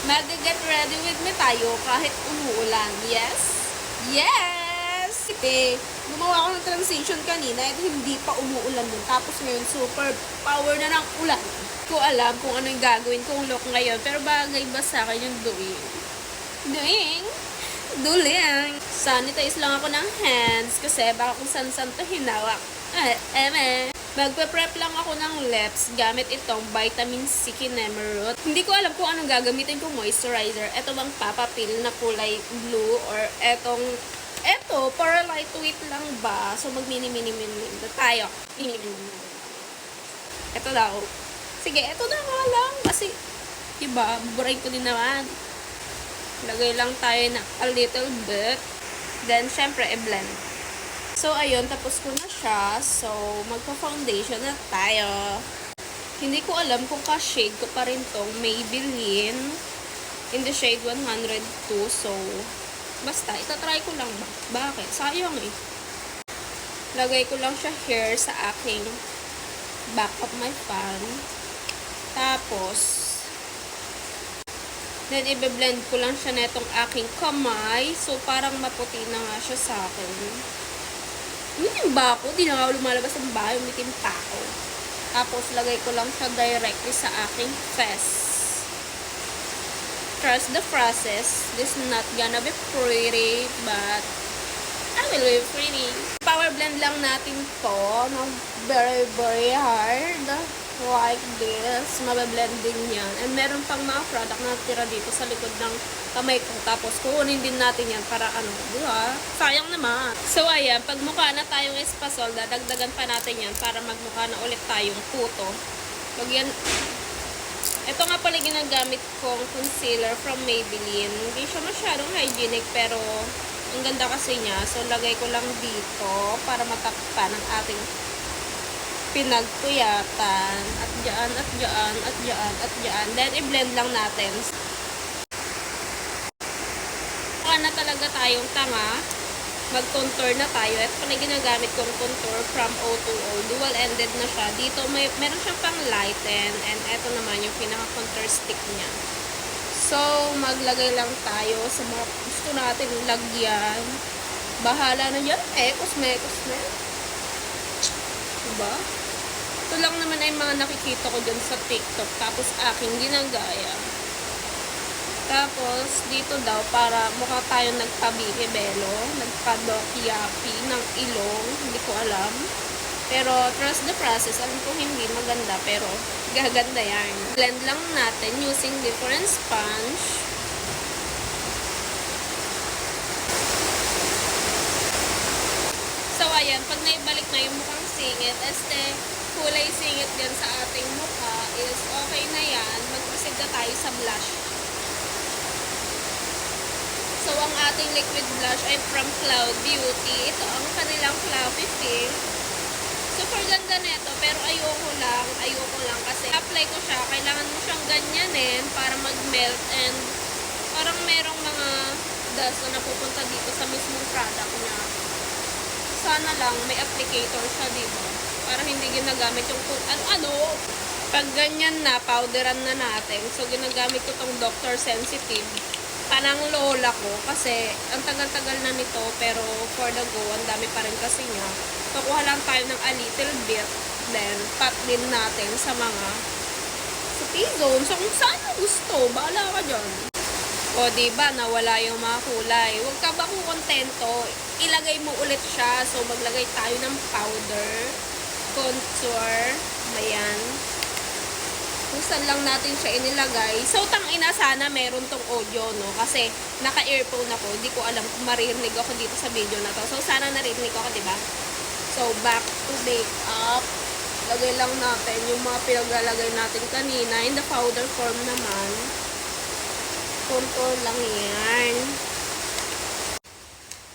Mag-get ready with me tayo kahit umuulan. Yes? Yes! Kasi, gumawa ako ng transition kanina at hindi pa umuulan nun. Tapos ngayon, super power na ng ulan. Ko alam kung ano yung gagawin kong look ngayon. Pero bagay ba sa akin yung doing? Duling. Sanitize lang ako ng hands kasi baka kung san-san to hinawak. Magpe-prep lang ako ng lips gamit itong Vitamin C Kinemerut. Hindi ko alam kung anong gagamitin kong moisturizer. Ito bang Papa Pill na kulay blue or eto, para lightweight lang ba? So mag-mini-mini-mini tayo. Ito daw. Sige, ito na nga lang. Kasi, diba, buray ko din naman. Lagay lang tayo na a little bit. Then, syempre, i-blend. So, ayun, tapos ko na siya. So, magpa-foundation na tayo. Hindi ko alam kung ka-shade ko pa rin tong Maybelline in the shade 102. So, basta, itatry ko lang ba? Bakit? Sayang eh. Lagay ko lang siya here sa aking back of my fan. Tapos, then, i-blend ko lang siya netong aking kamay. So, parang maputi na nga siya sa akin. Umitim ba ako? Di na nga lumalabas ng bahay. Umitim pa ako. Tapos, lagay ko lang siya directly sa aking face. Trust the process. This is not gonna be pretty, but I will be pretty. Power blend lang natin to ng very, very hard. Like this. Mabablending yan. And meron pang mga product na tira dito sa likod ng kamay ko. Tapos, kukunin din natin yan para diba? Sayang naman. So, ayan. Pag mukha na tayong espasol, dadagdagan pa natin yan para magmukha na ulit tayong puto. Lagyan. Ito nga pala ginagamit kong concealer from Maybelline. Hindi siya masyadong hygienic, pero ang ganda kasi niya. So, lagay ko lang dito para matakpan ang ating pinagpuyatan. At dyan, at dyan, at dyan, at dyan. Then, i-blend lang natin. Mukha na talaga tayong tanga. Mag-contour na tayo. Ito pala ginagamit kong contour from O2O. Dual-ended na siya. Dito, meron siyang pang lighten. And ito naman yung pinaka-contour stick niya. So, maglagay lang tayo sa mga gusto natin lagyan. Bahala na dyan. Kusme. Diba? Ito lang naman ay mga nakikita ko dyan sa TikTok. Tapos aking ginagaya. Tapos dito daw para mukha tayo nagpabihibelo. Nagpadokyapi ng ilong. Hindi ko alam. Pero trust the process. Alam ko hindi maganda. Pero gaganda yan. Blend lang natin using different sponge. So ayan. Pag naibalik na yung mukhang singit. Kulay singit din sa ating mukha is okay na yan. Mag-proceed na tayo sa blush. So, ang ating liquid blush ay from Cloud Beauty. Ito ang kanilang Fluffy Pink. Super ganda nito, pero ayoko lang kasi apply ko siya. Kailangan mo siyang ganyanin para mag-melt and parang merong mga dust na napupunta dito sa mismong product niya. Sana lang may applicator siya, diba? Para hindi ginagamit yung pag ganyan na, powderan na natin. So, ginagamit ko tong Dr. Sensitive. Panang lola ko. Kasi, ang tagal-tagal na nito. Pero, for the go, ang dami pa rin kasi niya. So, kuha lang tayo ng a little bit. Then, pat din natin sa mga T-zone. So, kung saan mo gusto, bahala ka dyan. O, diba, nawala yung mga kulay. Huwag ka ba kukontento? Ilagay mo ulit siya. So, maglagay tayo ng powder. Contour. Ayan. Kung saan lang natin siya inilagay. So, tangina, sana meron tong audio, no? Kasi, naka-earphone ako. Hindi ko alam kung maririnig ako dito sa video na to. So, sana narinig ako, diba? So, back to makeup. Lagay lang natin yung mga pinaglalagay natin kanina. In the powder form naman. Contour lang yan.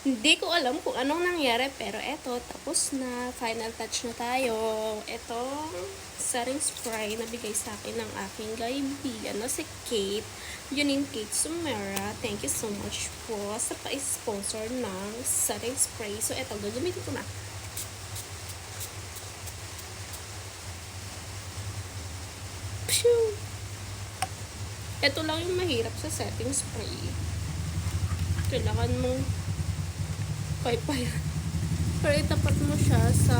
Hindi ko alam kung anong nangyari, pero eto, tapos na. Final touch na tayo. Ito, setting spray na bigay sa akin ng aking kaibigan na si Kate. Yun Kate Sumera. Thank you so much po sa pa-sponsor ng setting spray. So, eto, gagamitin ko na. Phew! Ito lang yung mahirap sa setting spray. Kailangan mong paypayan. Pero itapat mo siya sa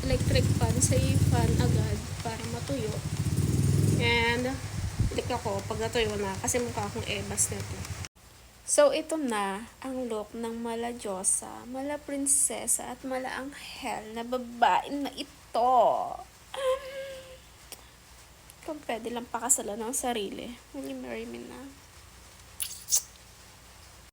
electric fan, sa fan agad para matuyo. And, click ako pag natuyo na kasi mukha akong ebas nito. So, ito na ang look ng mala Diyosa, mala prinsesa at mala anghel na babae na ito. Kung pwede lang pakasalan ng sarili. Will you marry me na?